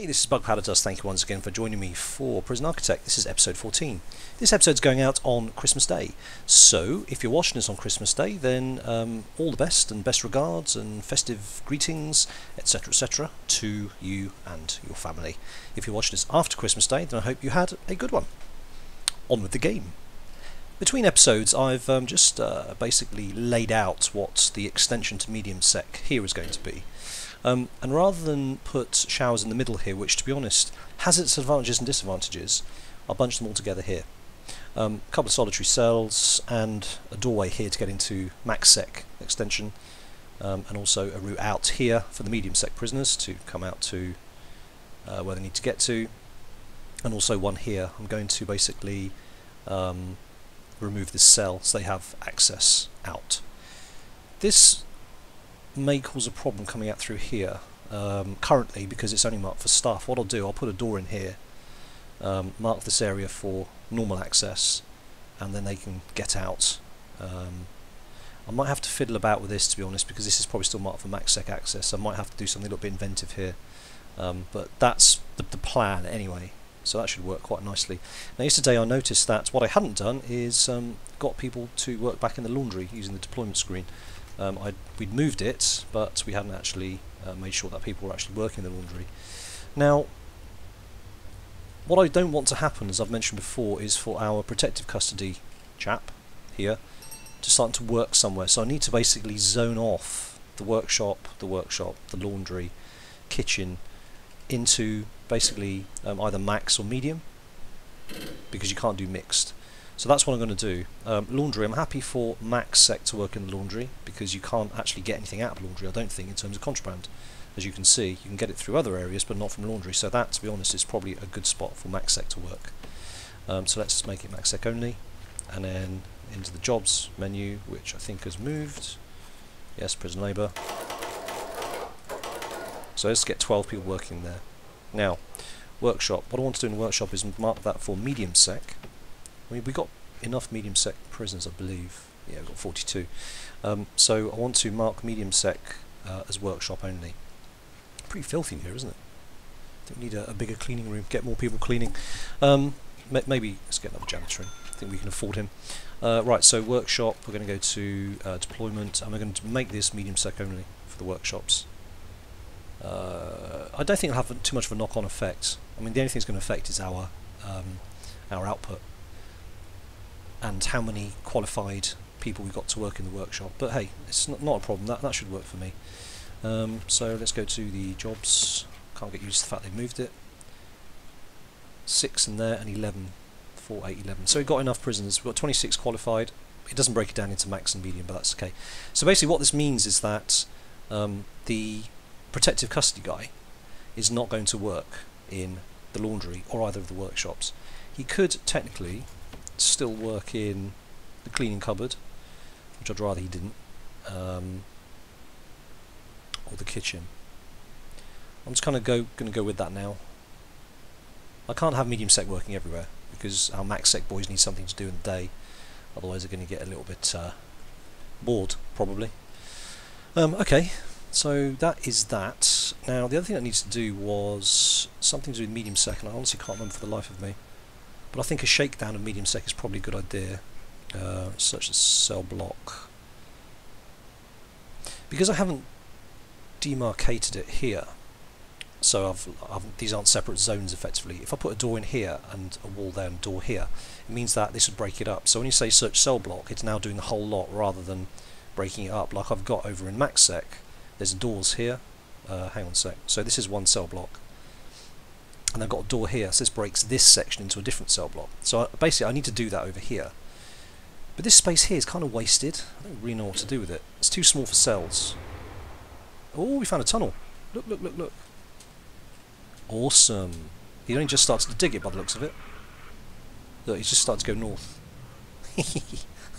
Hey, this is BugPowderDust. Thank you once again for joining me for Prison Architect. This is episode 14. This episode's going out on Christmas Day. So, if you're watching this on Christmas Day, then all the best and best regards and festive greetings, etc., to you and your family. If you're watching this after Christmas Day, then I hope you had a good one. On with the game. Between episodes, I've just basically laid out what the extension to medium sec here is going to be. And rather than put showers in the middle here, which to be honest has its advantages and disadvantages, I'll bunch them all together here. A couple of solitary cells and a doorway here to get into max sec extension, and also a route out here for the medium sec prisoners to come out to where they need to get to, and also one here. I'm going to basically remove this cell so they have access out. This may cause a problem coming out through here currently because it's only marked for staff. What I'll do, I'll put a door in here, mark this area for normal access, and then they can get out. I might have to fiddle about with this, to be honest, because this is probably still marked for max sec access. I might have to do something a little bit inventive here, but that's the plan anyway, so that should work quite nicely. Now yesterday I noticed that what I hadn't done is got people to work back in the laundry using the deployment screen. We'd moved it, but we hadn't actually made sure that people were actually working in the laundry. Now, what I don't want to happen, as I've mentioned before, is for our protective custody chap here to start to work somewhere. So I need to basically zone off the workshop, the laundry, kitchen, into basically either max or medium, because you can't do mixed. So that's what I'm going to do. Laundry, I'm happy for max sec to work in the laundry because you can't actually get anything out of laundry, I don't think, in terms of contraband. As you can see, you can get it through other areas but not from laundry, so that, to be honest, is probably a good spot for max sec to work. So let's make it max sec only, and then into the jobs menu, which I think has moved. Yes, prison labour. So let's get 12 people working there. Now, workshop. What I want to do in the workshop is mark that for medium sec. I mean, we got enough medium sec prisoners, I believe. Yeah, we've got 42. So I want to mark medium sec as workshop only. Pretty filthy in here, isn't it? I think we need a bigger cleaning room, get more people cleaning. Maybe let's get another janitor in. I think we can afford him. Right, so workshop, we're going to go to deployment, and we're going to make this medium sec only for the workshops. I don't think it'll have too much of a knock-on effect. I mean, the only thing it's going to affect is our output and how many qualified people we've got to work in the workshop. But hey, it's not a problem. That should work for me. So let's go to the jobs. Can't get used to the fact they moved it. 6 in there and 11. 4, 8, 11. So we've got enough prisoners. We've got 26 qualified. It doesn't break it down into max and medium, but that's okay. So basically what this means is that the protective custody guy is not going to work in the laundry or either of the workshops. He could technically still work in the cleaning cupboard, which I'd rather he didn't, or the kitchen. I'm just kind of going to go with that now. I can't have medium sec working everywhere because our max sec boys need something to do in the day, otherwise they're going to get a little bit bored probably. Okay, so that is that. Now the other thing that needs to do was something to do with medium sec, and I honestly can't remember for the life of me. But I think a shakedown of medium sec is probably a good idea, such as cell block. Because I haven't demarcated it here, so these aren't separate zones effectively. If I put a door in here and a wall there and a door here, it means that this would break it up. So when you say search cell block, it's now doing the whole lot rather than breaking it up like I've got over in max sec. There's doors here. Hang on a sec. So this is one cell block. And I've got a door here, so this breaks this section into a different cell block. So basically I need to do that over here. But this space here is kind of wasted. I don't really know what to do with it. It's too small for cells. Oh, we found a tunnel. Look, look, look, look. Awesome. He only just starts to dig it by the looks of it. Look, he's just started to go north.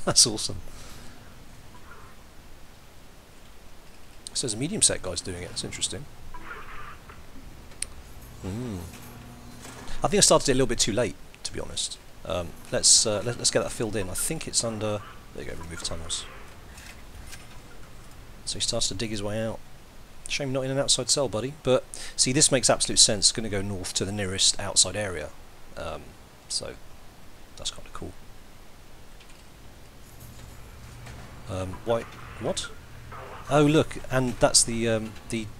That's awesome. So there's a medium sec guy's doing it. It's interesting. I think I started it a little bit too late, to be honest. Let's get that filled in. I think it's under. There you go. Remove tunnels. So he starts to dig his way out. Shame you're not in an outside cell, buddy. But see, this makes absolute sense. It's going to go north to the nearest outside area. So that's kind of cool. Why? What? Oh, look, and that's the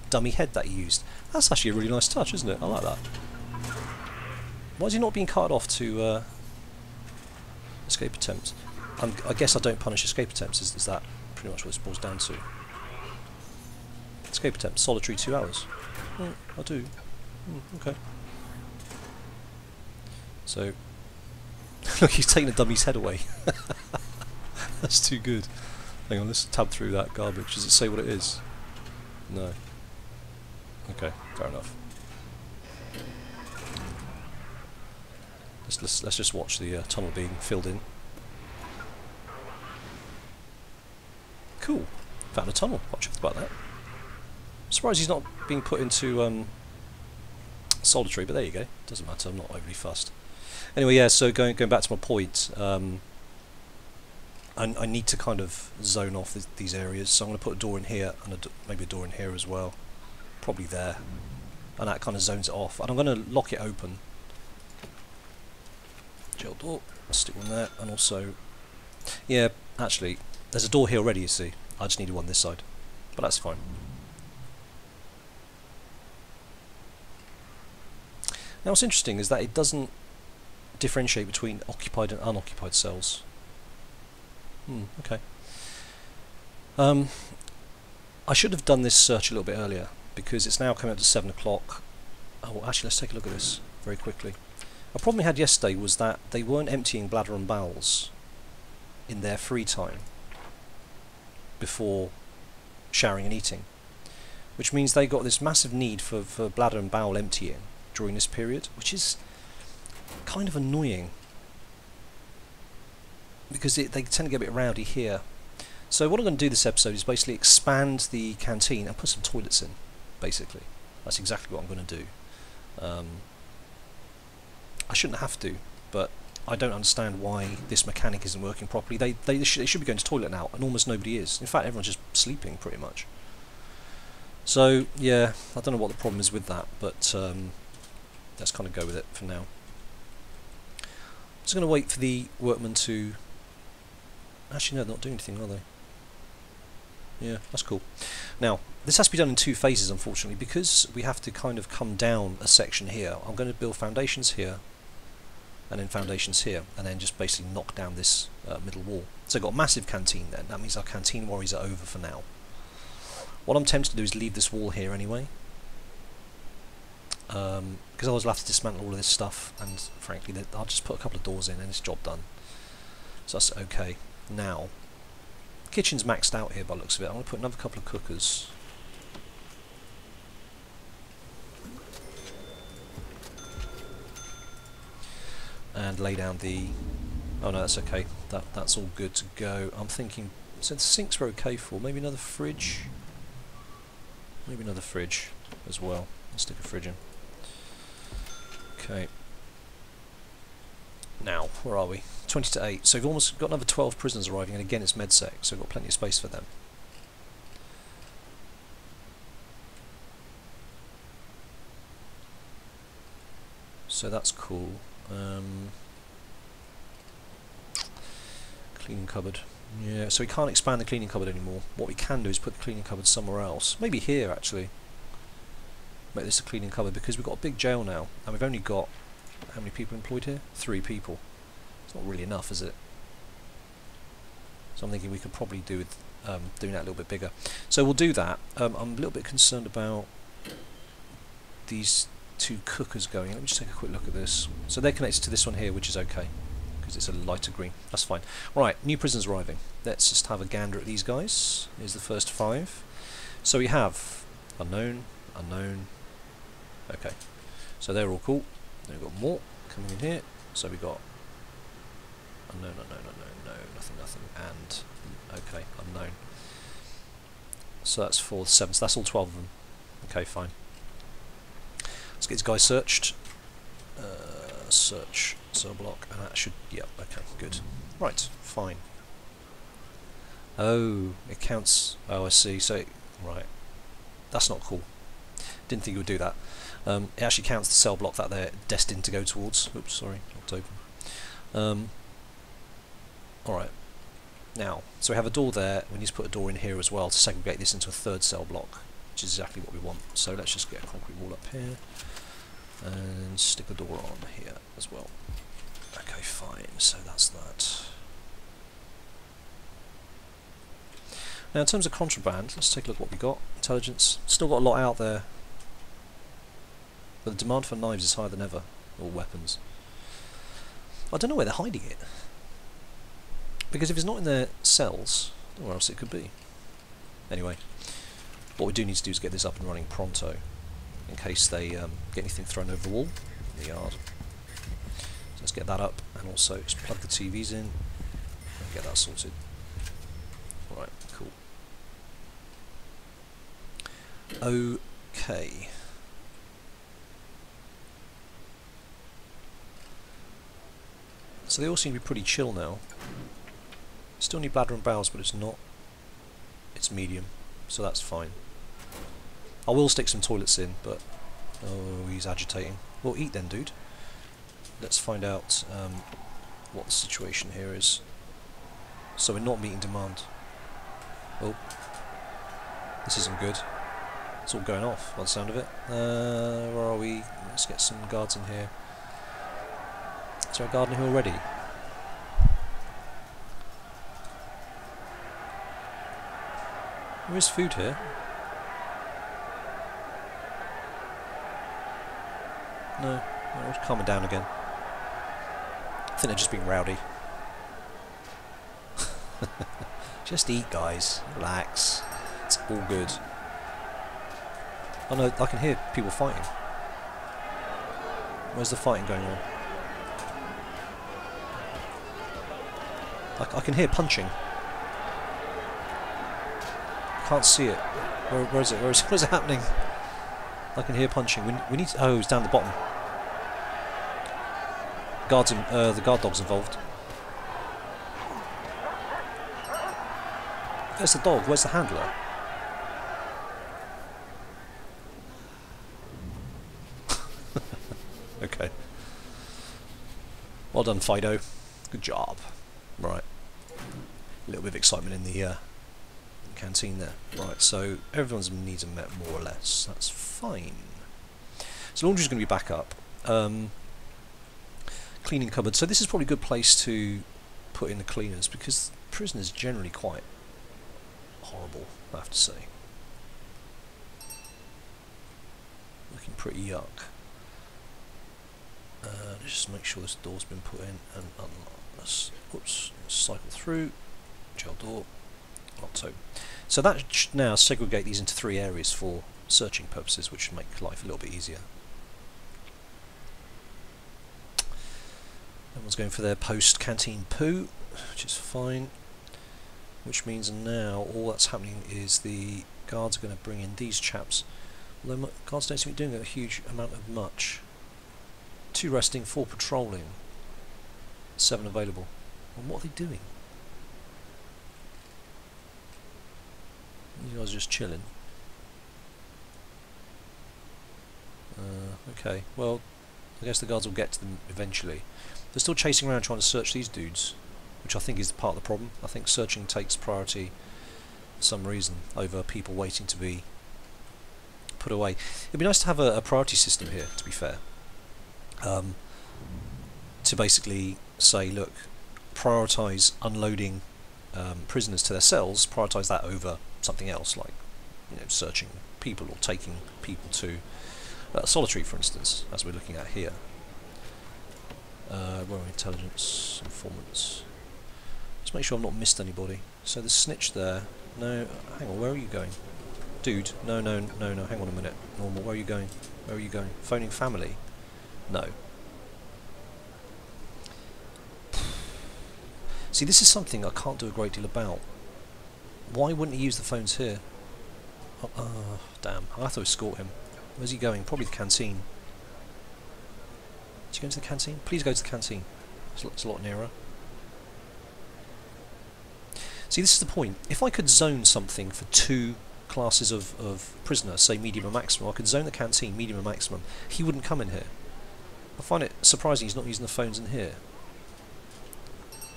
dummy head that he used. That's actually a really nice touch, isn't it? I like that. Why is he not being carted off to escape attempts? I guess I don't punish escape attempts. Is that pretty much what it boils down to? Escape attempts, solitary 2 hours. I do. Okay. So, look, he's taking a dummy's head away. That's too good. Hang on, let's tab through that garbage. Does it say what it is? No. Okay, fair enough. Let's just watch the tunnel being filled in. Cool. Found a tunnel. Quite chuffed about that. I'm surprised he's not being put into solitary, but there you go. Doesn't matter. I'm not overly fussed. Anyway, yeah. So going back to my point, I need to kind of zone off these areas. So I'm going to put a door in here and maybe a door in here as well. Probably there, and that kind of zones it off. And I'm going to lock it open. Jail door. Stick one there, and also, yeah. Actually, there's a door here already. You see, I just needed one this side, but that's fine. Now, what's interesting is that it doesn't differentiate between occupied and unoccupied cells. Okay. I should have done this search a little bit earlier, because it's now coming up to 7 o'clock. Oh, well, actually, let's take a look at this very quickly. A problem we had yesterday was that they weren't emptying bladder and bowels in their free time before showering and eating, which means they got this massive need for bladder and bowel emptying during this period, which is kind of annoying because they tend to get a bit rowdy here. So what I'm going to do this episode is basically expand the canteen and put some toilets in, basically. That's exactly what I'm going to do. I shouldn't have to, but I don't understand why this mechanic isn't working properly. They should be going to toilet now, and almost nobody is. In fact, everyone's just sleeping, pretty much. So, yeah, I don't know what the problem is with that, but let's kind of go with it for now. I'm just going to wait for the workmen to... Actually, no, they're not doing anything, are they? Yeah, that's cool. Now, this has to be done in 2 phases, unfortunately, because we have to kind of come down a section here. I'm going to build foundations here, and then foundations here, and then just basically knock down this middle wall. So I've got a massive canteen then. That means our canteen worries are over for now. What I'm tempted to do is leave this wall here anyway, because otherwise I'll have to dismantle all of this stuff, and frankly I'll just put a couple of doors in and it's job done. So that's okay. Now, the kitchen's maxed out here by the looks of it. I'm going to put another couple of cookers. And lay down the... Oh no, that's okay. That's all good to go. I'm thinking... So the sinks were okay for. Maybe another fridge? Maybe another fridge as well. Let's stick a fridge in. Okay. Now, where are we? 20 to 8. So we've almost got another 12 prisoners arriving, and again it's MedSec, so we've got plenty of space for them. So that's cool. Cleaning cupboard. Yeah, so we can't expand the cleaning cupboard anymore. What we can do is put the cleaning cupboard somewhere else. Maybe here, actually. Make this a cleaning cupboard, because we've got a big jail now, and we've only got... How many people employed here? 3 people. It's not really enough, is it? So I'm thinking we could probably do with doing that a little bit bigger. So we'll do that. I'm a little bit concerned about these 2 cookers going. Let me just take a quick look at this. So they're connected to this one here, which is okay, because it's a lighter green. That's fine. Right, new prisoners arriving. Let's just have a gander at these guys. Here's the first 5. So we have unknown, unknown. Okay, so they're all cool. Then we've got more coming in here. So we've got unknown, unknown, unknown, no, nothing, nothing, and okay, unknown. So that's 4, 7. So that's all 12 of them. Okay, fine. Let's get these guys searched. Search cell block, and that should... Yep, okay, good. Right, fine. Oh, it counts... Oh, I see. So, right. That's not cool. Didn't think it would do that. It actually counts the cell block that they're destined to go towards. Oops, sorry, locked open. Alright. Now, so we have a door there. We need to put a door in here as well to segregate this into a third cell block, which is exactly what we want. So let's just get a concrete wall up here and stick a door on here as well. Okay, fine. So that's that. Now, in terms of contraband, let's take a look at what we got. Intelligence. Still got a lot out there, but the demand for knives is higher than ever, or weapons. I don't know where they're hiding it. Because if it's not in their cells, I don't know where else it could be. Anyway, what we do need to do is get this up and running pronto, in case they get anything thrown over the wall in the yard. So let's get that up, and also just plug the TVs in, and get that sorted. Alright, cool. Okay. So they all seem to be pretty chill now. Still need bladder and bowels, but it's not. It's medium, so that's fine. I will stick some toilets in, but oh, he's agitating. Well, eat then, dude. Let's find out what the situation here is. So we're not meeting demand. Oh, this isn't good. It's all going off by the sound of it. Where are we? Let's get some guards in here. Is there a guard in here already? There is food here. No, it's calming down again. I think they're just being rowdy. Just eat, guys. Relax. It's all good. Oh no, I can hear people fighting. Where's the fighting going on? I can hear punching. Can't see it. Where is it? What is it happening? I can hear punching. We need to, oh, it's down the bottom. Guards in, the guard dog's involved. Where's the dog? Where's the handler? Okay. Well done, Fido. Good job. Right. A little bit of excitement in the canteen there. Right, so everyone's needs are met more or less. That's fine. So laundry's going to be back up. Cleaning cupboard. So this is probably a good place to put in the cleaners because prison is generally quite horrible, I have to say. Looking pretty yuck. Let's just make sure this door's been put in and let's cycle through. Gel door. Octo. So that should now segregate these into 3 areas for searching purposes, which should make life a little bit easier. Everyone's going for their post-canteen poo, which is fine. Which means now all that's happening is the guards are going to bring in these chaps. Although guards don't seem to be doing a huge amount of much. 2 resting, 4 patrolling, 7 available. And what are they doing? You guys are just chilling. Okay, well, I guess the guards will get to them eventually. They're still chasing around trying to search these dudes, which I think is part of the problem. I think searching takes priority for some reason over people waiting to be put away. It'd be nice to have a priority system here, to be fair. To basically say, look, prioritise unloading prisoners to their cells, prioritise that over something else, like searching people or taking people to solitary, for instance, as we're looking at here. Where are intelligence, informants? Let's make sure I've not missed anybody. So the snitch there. No, hang on, where are you going? Dude, no, hang on a minute. Normal, where are you going? Where are you going? Phoning family? No. See, this is something I can't do a great deal about. Why wouldn't he use the phones here? Oh, damn. I have to escort him. Where's he going? Probably the canteen. Is he going to the canteen? Please go to the canteen. It's a lot nearer. See, this is the point. If I could zone something for 2 classes of prisoner, say medium and maximum, I could zone the canteen medium and maximum. He wouldn't come in here. I find it surprising he's not using the phones in here.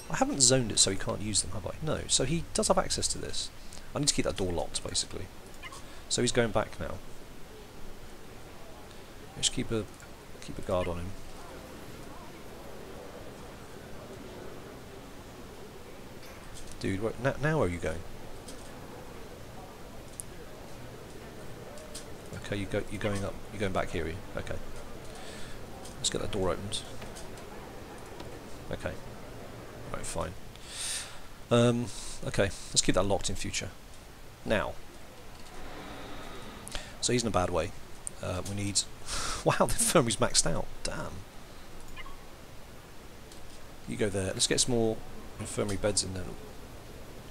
I haven't zoned it so he can't use them, have I? No. So he does have access to this. I need to keep that door locked, basically. So he's going back now. Just keep a guard on him. Dude, now where are you going? Okay, you're going up. You're going back here. Are you? Okay. Let's get that door opened. Okay. Right, fine. Okay, let's keep that locked in future. Now. So he's in a bad way. We need... Wow, the infirmary's maxed out. Damn. You go there. Let's get some more infirmary beds in there.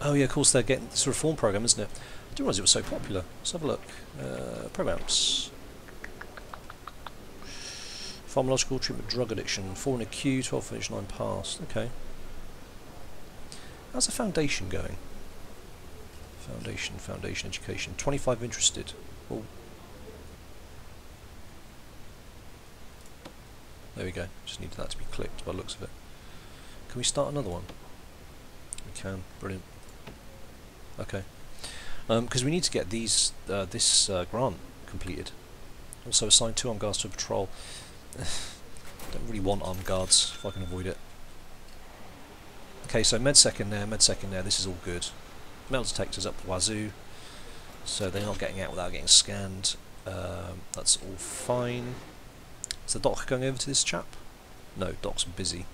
Oh yeah, of course they're getting this reform program, isn't it? I didn't realise it was so popular. Let's have a look. Programs. Pharmacological treatment, drug addiction. 4 in a queue, 12 finished, 9 passed. Okay. How's the foundation going? Foundation education. 25 interested. Well, there we go. Just needed that to be clicked by the looks of it. Can we start another one? We can. Brilliant. Okay. Because we need to get these this grant completed. Also assign 2 armed guards to a patrol. Don't really want armed guards if I can avoid it. Okay, so medsec in there, this is all good. Metal detectors up the wazoo, so they're not getting out without getting scanned. That's all fine. Is the doc going over to this chap? No, doc's busy.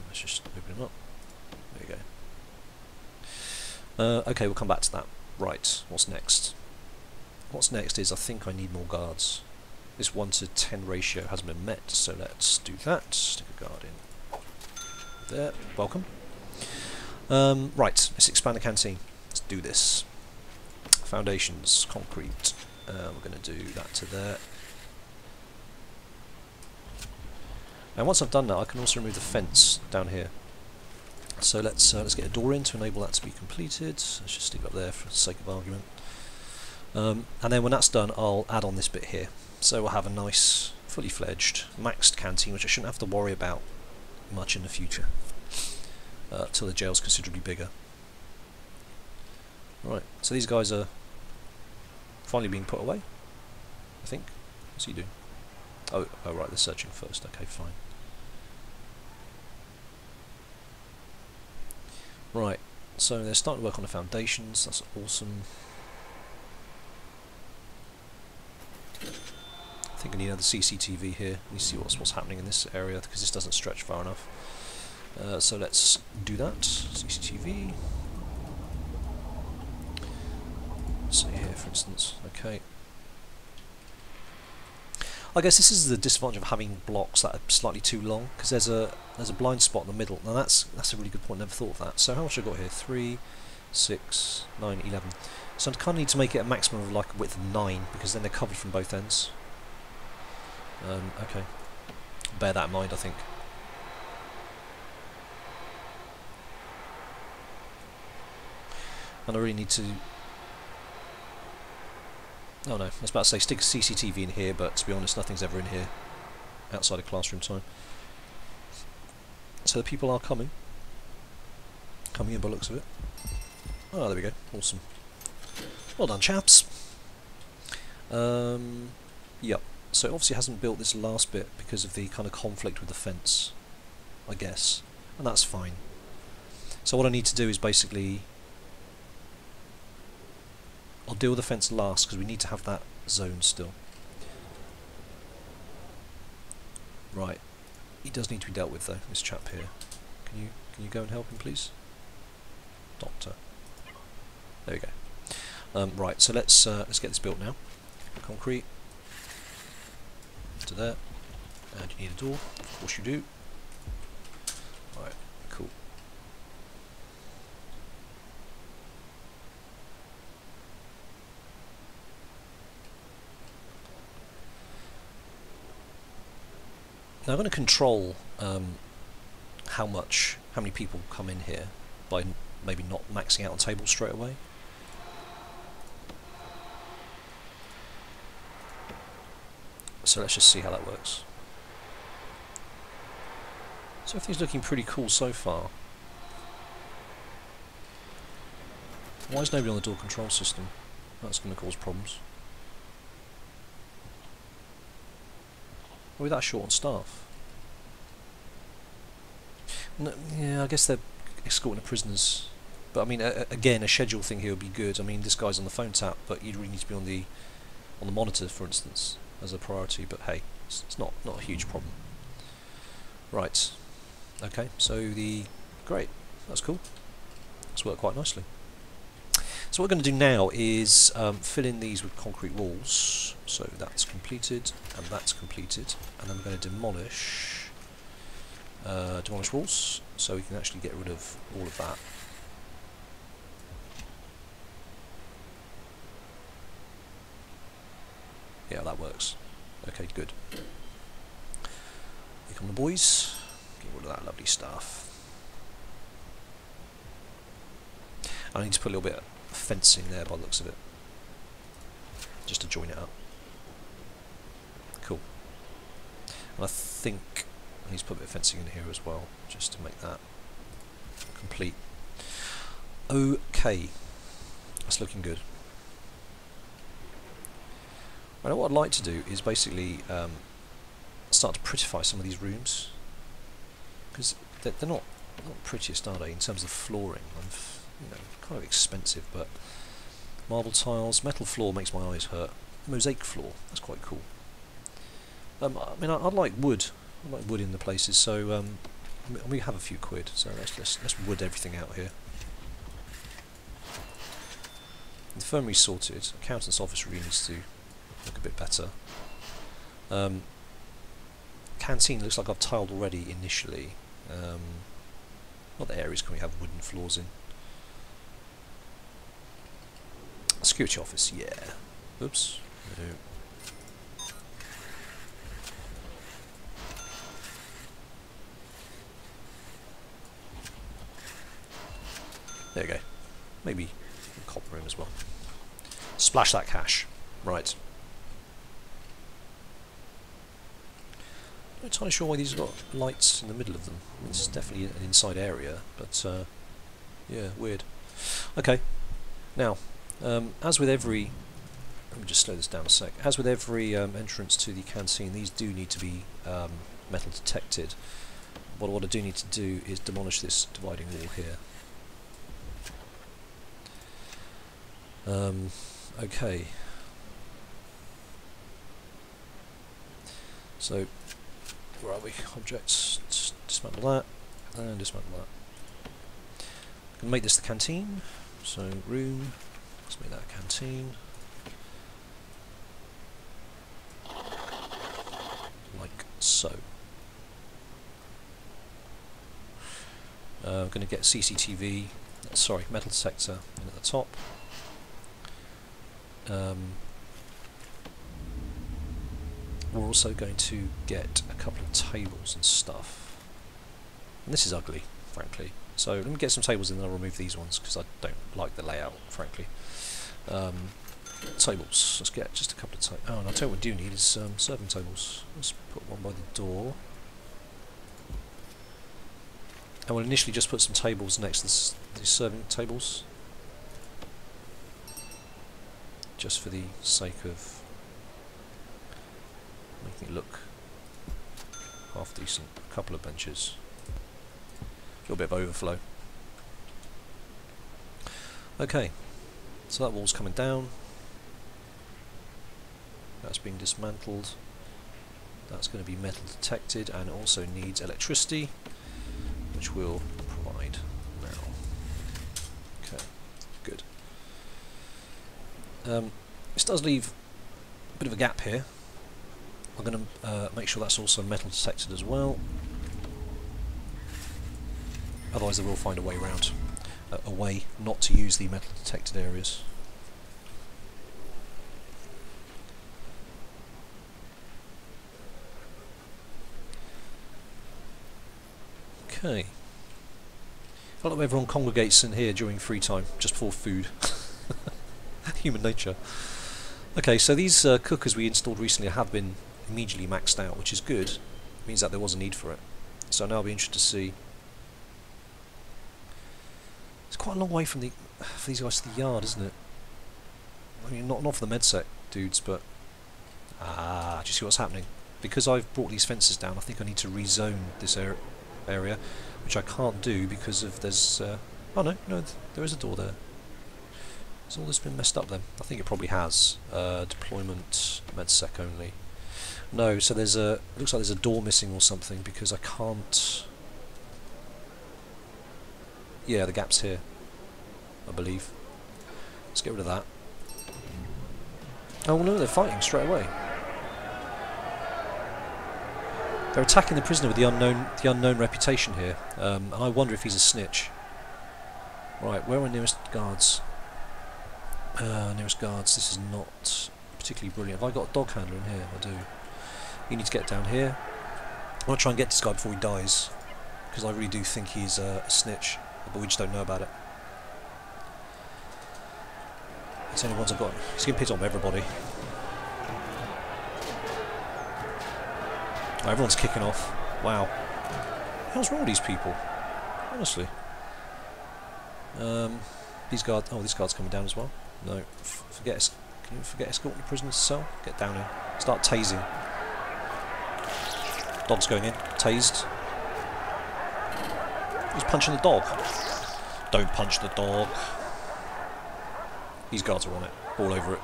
Let's just open him up. There you go. Okay, we'll come back to that. Right, what's next? What's next is I think I need more guards. This 1:10 ratio hasn't been met, so let's do that. Stick a guard in. There, welcome. Right, let's expand the canteen. Let's do this. Foundations, concrete. We're going to do that to there. And once I've done that, I can also remove the fence down here. So let's get a door in to enable that to be completed. Let's just stick it up there for the sake of argument. And then when that's done, I'll add on this bit here. So we'll have a nice, fully fledged, maxed canteen, which I shouldn't have to worry about much in the future, till the jail's considerably bigger. Right, so these guys are finally being put away, I think. What's he doing? Oh right, they're searching first. Okay, fine. Right, so they're starting to work on the foundations. That's awesome. I think I need another CCTV here. Let me see what's happening in this area, because this doesn't stretch far enough. So let's do that. CCTV. See here, for instance. Okay. I guess this is the disadvantage of having blocks that are slightly too long, because there's a blind spot in the middle. Now that's a really good point. Never thought of that. So how much have I got here? 3, 6, 9, 11. So I kind of need to make it a maximum of like a width of 9, because then they're covered from both ends. Okay. Bear that in mind, I think. And I really need to... Oh no, I was about to say stick a CCTV in here, but to be honest, nothing's ever in here outside of classroom time. So the people are coming. Coming in by the looks of it. Oh, there we go. Awesome. Well done, chaps. Yep. So it obviously hasn't built this last bit because of the kind of conflict with the fence, I guess. And that's fine. So what I need to do is basically... I'll deal with the fence last, because we need to have that zone still. Right. He does need to be dealt with though, this chap here. Can you go and help him, please? Doctor. There we go. Right, so let's get this built now. Concrete. To there. And you need a door. Of course you do. Right, cool. Now I'm going to control how many people come in here by maybe not maxing out on tables straight away. So let's just see how that works. So everything's looking pretty cool so far. Why is nobody on the door control system? That's going to cause problems. Are we that short on staff? No, yeah, I guess they're escorting the prisoners. But I mean, again, a schedule thing here would be good. I mean, this guy's on the phone tap, but you'd really need to be on the monitor, for instance, as a priority. But hey, it's not a huge problem. Right. Okay. So great. That's cool. It's worked quite nicely. So what we're going to do now is fill in these with concrete walls. So that's completed, and that's completed, and then we're going to demolish walls, so we can actually get rid of all of that. Yeah, that works. Okay, good. Here come the boys. Get rid of that lovely stuff. I need to put a little bit of fencing there by the looks of it, just to join it up. Cool. And I think I need to put a bit of fencing in here as well, just to make that complete. Okay, that's looking good. Right, what I'd like to do is basically start to prettify some of these rooms, because they're not prettiest, are they, in terms of flooring? You know, kind of expensive, but marble tiles, metal floor makes my eyes hurt. Mosaic floor, that's quite cool. I mean, I'd like wood. I like wood in the places, so we have a few quid, so let's wood everything out here. Infirmary sorted. Accountant's office really needs to look a bit better. Canteen looks like I've tiled already initially. What areas can we have wooden floors in? Security office, yeah. Oops. No. There you go. Maybe a cop room as well. Splash that cash. Right. I'm not entirely sure why these have got lights in the middle of them. I mean, this is definitely an inside area, but yeah, weird. Okay. Now, as with every... Let me just slow this down a sec. As with every entrance to the canteen, these do need to be metal detected. What I do need to do is demolish this dividing wall here. Okay. So, where are we? Objects. Dismantle that, and dismantle that. I'm going to make this the canteen. So, room. Let's make that a canteen. Like so. I'm going to get CCTV, sorry, metal detector in at the top. We're also going to get a couple of tables and stuff. And this is ugly, frankly. So let me get some tables and then I'll remove these ones because I don't like the layout, frankly. Tables. Let's get just a couple of tables. Oh, and I'll tell you what we do need is serving tables. Let's put one by the door. And we'll initially just put some tables next to these serving tables, just for the sake of making it look half decent. A couple of benches, a little bit of overflow. Okay, so that wall's coming down. That's being dismantled. That's going to be metal detected, and it also needs electricity, which we'll provide now. Okay, good. This does leave a bit of a gap here. I'm going to make sure that's also metal detected as well. Otherwise they will find a way around, a way not to use the metal detected areas. Okay. I don't know if everyone congregates in here during free time, just before food. Human nature. Okay, so these cookers we installed recently have been immediately maxed out, which is good. It means that there was a need for it. So now I'll be interested to see. It's quite a long way from for these guys to the yard, isn't it? I mean, not for the MedSec dudes, but do you see what's happening? Because I've brought these fences down, I think I need to rezone this area, which I can't do because of there's. Oh no, there is a door there. Has all this been messed up then? I think it probably has. Deployment MedSec only. No, so there's a. It looks like there's a door missing or something because I can't. Yeah, the gap's here, I believe. Let's get rid of that. Oh no, they're fighting straight away. They're attacking the prisoner with the unknown reputation here, and I wonder if he's a snitch. Right, where are our nearest guards? Nearest guards. This is not particularly brilliant. Have I got a dog handler in here? I do. You need to get down here. I want to try and get this guy before he dies, because I really do think he's a snitch, but we just don't know about it. It's the only ones I've got. He's getting pissed on everybody. Oh, everyone's kicking off. Wow. What the hell's wrong with these people? Honestly. These guards. Oh, this guard's coming down as well. No. Forget. Can you forget escorting the prisoners to cell? Get down here. Start tasing. Dog's going in. Tased. He's punching the dog. Don't punch the dog. These guards are on it. All over it.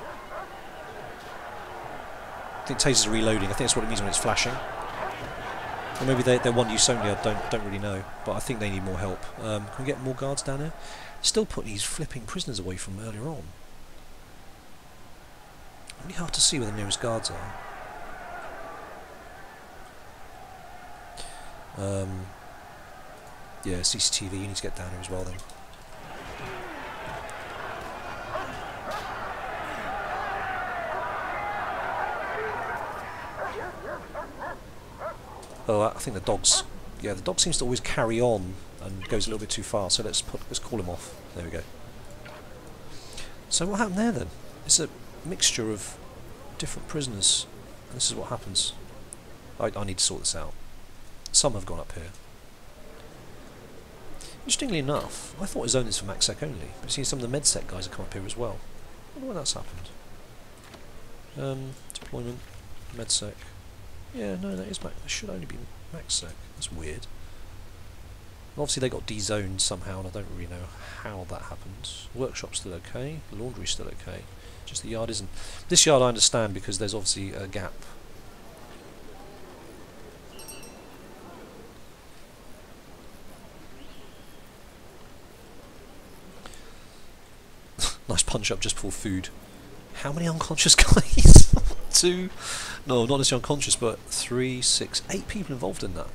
I think tasers are reloading. I think that's what it means when it's flashing. Or maybe they're one use only. I don't really know. But I think they need more help. Can we get more guards down here? Still putting these flipping prisoners away from earlier on. Really hard to see where the nearest guards are. Yeah, CCTV. You need to get down here as well then. Oh, I think the dog's. Yeah, the dog seems to always carry on and goes a little bit too far. So let's call him off. There we go. So what happened there then? It's a mixture of different prisoners. And this is what happens. I need to sort this out. Some have gone up here. Interestingly enough, I thought it was only for MaxSec only. But see, some of the MedSec guys have come up here as well. I wonder why that's happened. Deployment, MedSec. Yeah, no, that is Max. It should only be MaxSec. That's weird. And obviously they got de-zoned somehow, and I don't really know how that happened. Workshop's still okay. The laundry's still okay. Just the yard isn't. This yard I understand because there's obviously a gap. Nice punch up just before food. How many unconscious guys? 2? No, not necessarily unconscious, but 3, 6, 8 people involved in that.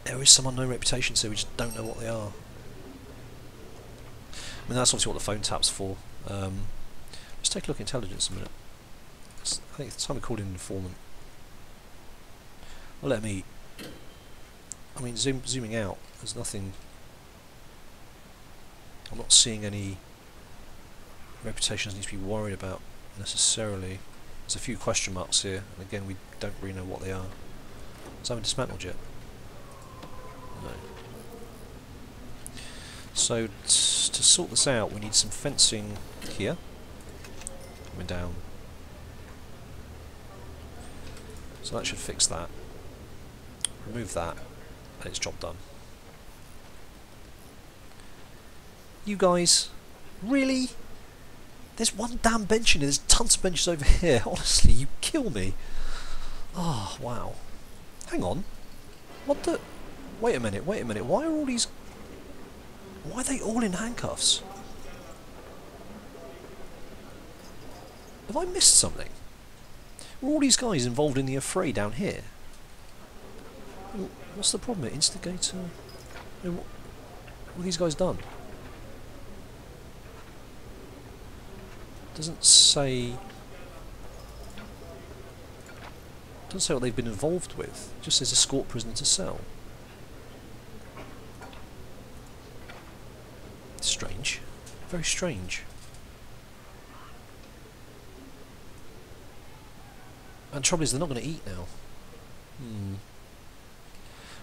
There is some unknown reputation, so we just don't know what they are. I mean, that's obviously what the phone tap's for. Let's take a look at intelligence a minute. I think it's time we called in an informant. I'll let him eat. I mean, zooming out, there's nothing. I'm not seeing any reputations need to be worried about necessarily. There's a few question marks here, and again we don't really know what they are. Is that dismantled yet? No. So to sort this out we need some fencing here. Coming down. So that should fix that. Remove that, and it's job done. You guys, really? There's one damn bench in here, there's tons of benches over here. Honestly, you kill me. Oh, wow. Hang on. What the... Wait a minute, why are all these... Why are they all in handcuffs? Have I missed something? Were all these guys involved in the affray down here? What's the problem? Instigator? What have these guys done? Doesn't say what they've been involved with. It just says escort prisoner to cell. Strange. Very strange. And the trouble is, they're not going to eat now.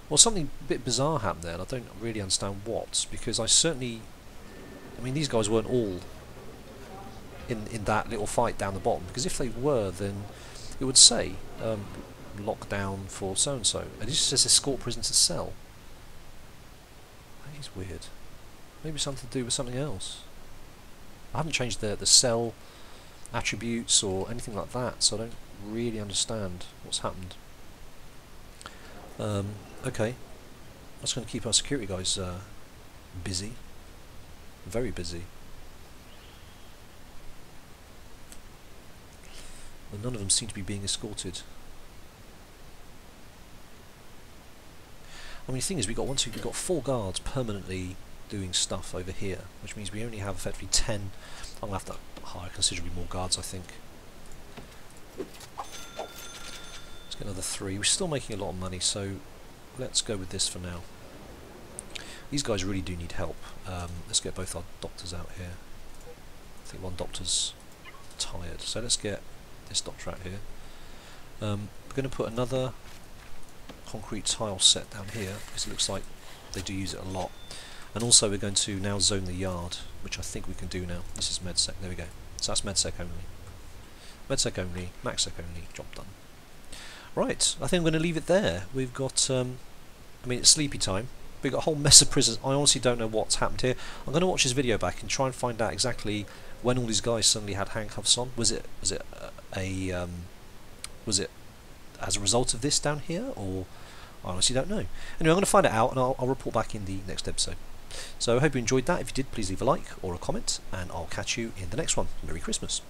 Well, something a bit bizarre happened there, and I don't really understand what, because I mean, these guys weren't all in that little fight down the bottom, because if they were, then it would say lockdown for so-and-so, and it just says escort prison to cell. That is weird. Maybe something to do with something else. I haven't changed the cell attributes or anything like that, so I don't really understand what's happened. Okay, that's going to keep our security guys busy, very busy. And none of them seem to be being escorted. I mean, the thing is, we've got 4 guards permanently doing stuff over here, which means we only have effectively 10. I'm going to have to hire considerably more guards, I think. Let's get another 3. We're still making a lot of money, so let's go with this for now. These guys really do need help. Let's get both our doctors out here. I think one doctor's tired, so let's get this doctor out here. We're going to put another concrete tile set down here, because it looks like they do use it a lot. And also we're going to now zone the yard, which I think we can do now. This is MedSec, there we go. So that's MedSec only. MedSec only, MaxSec only, job done. Right, I think I'm going to leave it there. We've got, I mean, it's sleepy time. We've got a whole mess of prisoners. I honestly don't know what's happened here. I'm going to watch this video back and try and find out exactly when all these guys suddenly had handcuffs on. Was it as a result of this down here, or I honestly don't know. Anyway, I'm going to find it out, and I'll report back in the next episode. So I hope you enjoyed that. If you did, please leave a like or a comment, and I'll catch you in the next one. Merry Christmas.